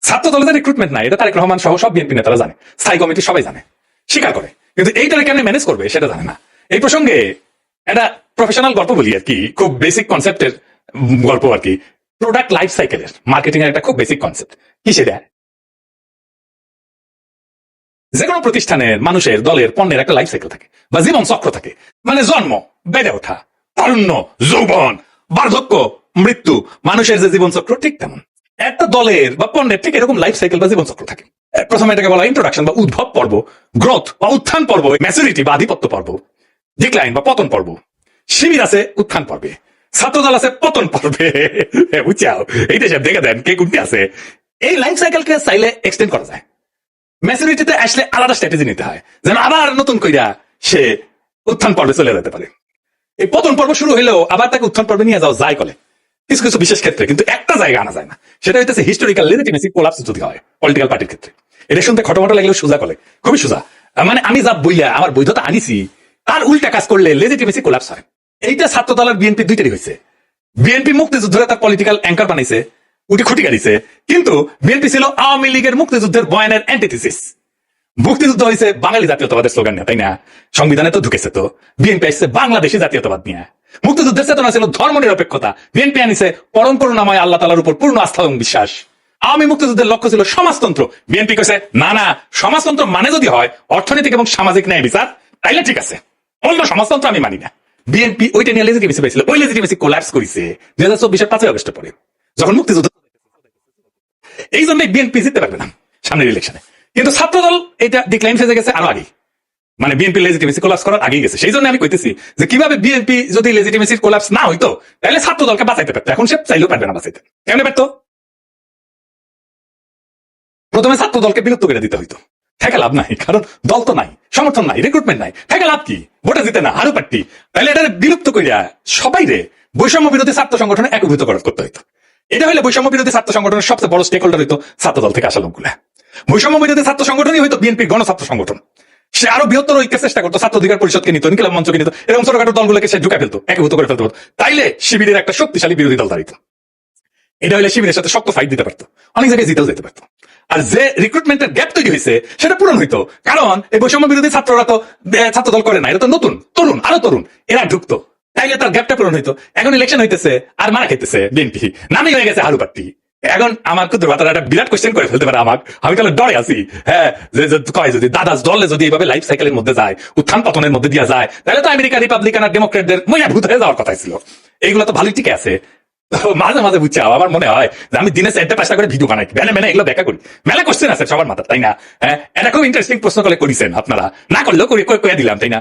ছাত্র দলের রিক্রুটমেন্ট নাই, এটা তারেক রহমান সহ সব বিএনপি নেতারা জানে, স্থায়ী কমিটি সবাই জানে, স্বীকার করে, কিন্তু এইটাকে কেমনে ম্যানেজ করবে সেটা জানে না। এই প্রসঙ্গে একটা প্রফেশনাল গল্প বলি আর কি, খুব বেসিক কনসেপ্টের গল্প আর কি। প্রোডাক্ট লাইফ সাইকেলের মার্কেটিং এর একটা খুব বেসিক কনসেপ্ট কি, সেটা যে কোনো প্রতিষ্ঠানের মানুষের দলের পণ্যের একটা লাইফ সাইকেল থাকে বা জীবন চক্র থাকে। মানে জন্ম, বেড়ে ওঠা, তারুণ্য, যৌবন, বার্ধক্য, মৃত্যু, মানুষের যে জীবন চক্র ঠিক তেমন একটা দলের বা পণ্যের ঠিক এরকম লাইফ সাইকেল বা জীবন চক্র থাকে। প্রথমে এটাকে বলা ইন্ট্রোডাকশন বা উদ্ভব পর্ব, গ্রোথ বা উত্থান পর্ব, ম্যাচুরিটি বা আধিপত্য পর্ব, ডিক্লাইন বা পতন পর্ব। শিবির আছে উত্থান পর্বে, ছাত্রদল আছে পতন পর্বে। বুঝছাও, এই দেশে দেখে দেন কে কোনটি আছে। এই লাইফ সাইকেলকে চাইলে এক্সটেন্ড করা যায়। ম্যাচুরিটিতে আসলে আলাদা স্ট্র্যাটেজি নিতে হয়, যেন আবার নতুন কইরা সে উত্থান পর্বে চলে যেতে পারে। এই পতন পর্ব শুরু হইলেও আবার তাকে উত্থান পর্বে নিয়ে যাওয়া যায় কলে কিছু কিছু বিশেষ ক্ষেত্রে, কিন্তু একটা জায়গা আনা যায় না, সেটা হইতেছে হিস্টোরিক্যাল লেজিটিমেসি কোলাপস যদি হয় পলিটিক্যাল পার্টির ক্ষেত্রে। এটা শুনতে খটোমটো লাগলেও সোজা কলে, খুবই সোজা। মানে আমি যা বইলা আমার বৈধতা আনিছি তার উল্টা কাজ করলে লেজিটিমেসি কোলাপস হয়। এইটা ছাত্র দল আর বিএনপি দুইটারই হয়েছে। বিএনপি মুক্তিযুদ্ধরে তার পলিটিক্যাল অ্যাঙ্কার বানাইছে, উঠি খুঁটি গাড়িছে, কিন্তু বিএনপি ছিল আওয়ামী লীগের মুক্তিযুদ্ধের বয়ানের অ্যান্টিথিসিস। মুক্তিযুদ্ধ হয়েছে বাঙালি জাতীয়তাবাদের স্লোগান নিয়ে, তাই না? সংবিধানে তো ঢুকেছে। তো বিএনপি আসছে বাংলাদেশি জাতীয়তাবাদ নিয়ে। মুক্তিযুদ্ধের চেতনা ছিল ধর্ম নিরপেক্ষতা, বিএনপি আনিছে পরম করুণাময় আল্লাহ তাআলার উপর পূর্ণ আস্থা এবং বিশ্বাস। আওয়ামী মুক্তিযুদ্ধের লক্ষ্য ছিল সমাজতন্ত্র, বিএনপি কইছে না না, সমাজতন্ত্র মানে যদি হয় অর্থনৈতিক এবং সামাজিক ন্যায় বিচার, তাইলে ঠিক আছে, অন্য সমাজতন্ত্র আমি মানি না। বিএনপি ওইটা নিয়ে লেজিটিমেসি পাইছিল, ওই লেজিটিমেসি কোলাপস করেছে 2024 5 আগস্টের পরে, যখন মুক্তিযুদ্ধ। এই জন্যই বিএনপি জিততে পারবে না সামনের ইলেকশনে। কিন্তু ছাত্রদল এটা ডিক্লাইন ফেজে গেছে আরো আগে, মানে বিএনপি লেজিটিমেসি কোলাপস করার আগেই গেছে। সেই জন্য আমি কইতেছি যে কিভাবে বিএনপি যদি লেজিটিমেসি কোলাপস না হইতো তাহলে ছাত্রদলকে বাঁচাইতে পারতো, এখন সে চাইলেও পারবে না বাঁচাইতে। কেমনে পারতো? প্রথমে ছাত্রদলকে বিলুপ্ত করে দিতে হইতো, থেকে লাভ নাই, কারণ দল তো নাই, সমর্থন নাই, রিক্রুটমেন্ট নাই, থেকে লাভ কি? ভোটে জিতে না, হারু পার্টি। তাহলে এটা বিলুপ্ত করিয়া সবাই রে বৈষম্য বিরোধী ছাত্র সংগঠনে একীভূত করতে হইতো। এটা হলে বৈষম্য বিরোধী ছাত্র সংগঠনের সবচেয়ে বড় স্টেক হোল্ডার হইতো ছাত্রদল থেকে আসা লোকগুলা। বৈষম্য বিরোধী ছাত্র সংগঠনই হয়তো বিএনপির গণছাত্র সংগঠন। সে আরো বৃহত্তর ঐক্যের চেষ্টা করতো, ছাত্র অধিকার পরিষদকে নিত, ইনকিলাব মঞ্চকে নিত, এরকম ছোটখাটো দলগুলোকে সে ঢুকে ফেলতো, একীভূত করে ফেলতো। তাইলে শিবিরের একটা শক্তিশালী বিরোধী দল দাঁড়িত। এটা হলে শিবিরের সাথে শক্ত ফাইট দিতে পারতো, অনেক জায়গায় জিতেও যেতে পারতো। আর যে রিক্রুটমেন্টের গ্যাপ তৈরি হয়েছে সেটা পূরণ হইতো, কারণ এই বৈষম্য বিরোধী ছাত্ররা তো ছাত্র দল করে না, এটা তো নতুন তরুণ, আরো তরুণ, এরা ঢুকতো, তাইলে তার গ্যাপটা পূরণ হইতো। এখন ইলেকশন হইতেছে আর মারা খেতেছে বিএনপি, নামই হয়ে গেছে হারু পার্টি। এখন আমার ক্ষুদ্র ভাতারা একটা বিরাট কোয়েশ্চেন করে ফেলতে পারে আমাকে, আমি তাহলে ডরে আছি। হ্যাঁ, যে কয় যদি দাদাস দলে যদি এইভাবে লাইফ সাইকেলের মধ্যে যায়, উত্থান পতনের মধ্যে দিয়া যায়, তাহলে তো আমেরিকা রিপাবলিকান আর ডেমোক্রেটদের মইয়া ভূত হয়ে যাওয়ার কথাই ছিল। এইগুলো তো ভালোই টিকে আছে। মাঝে মাঝে বুঝছে আমার মনে হয় যে আমি দিনে 4-5টা করে ভিডিও বানাই, মেনে এগুলো ব্যাখ্যা করি। মেলা কোশ্চেন আছে সবার মাথা, তাই না? হ্যাঁ, এটা খুব ইন্টারেস্টিং প্রশ্ন করে করেছেন আপনারা, না করলেও করে দিলাম, তাই না?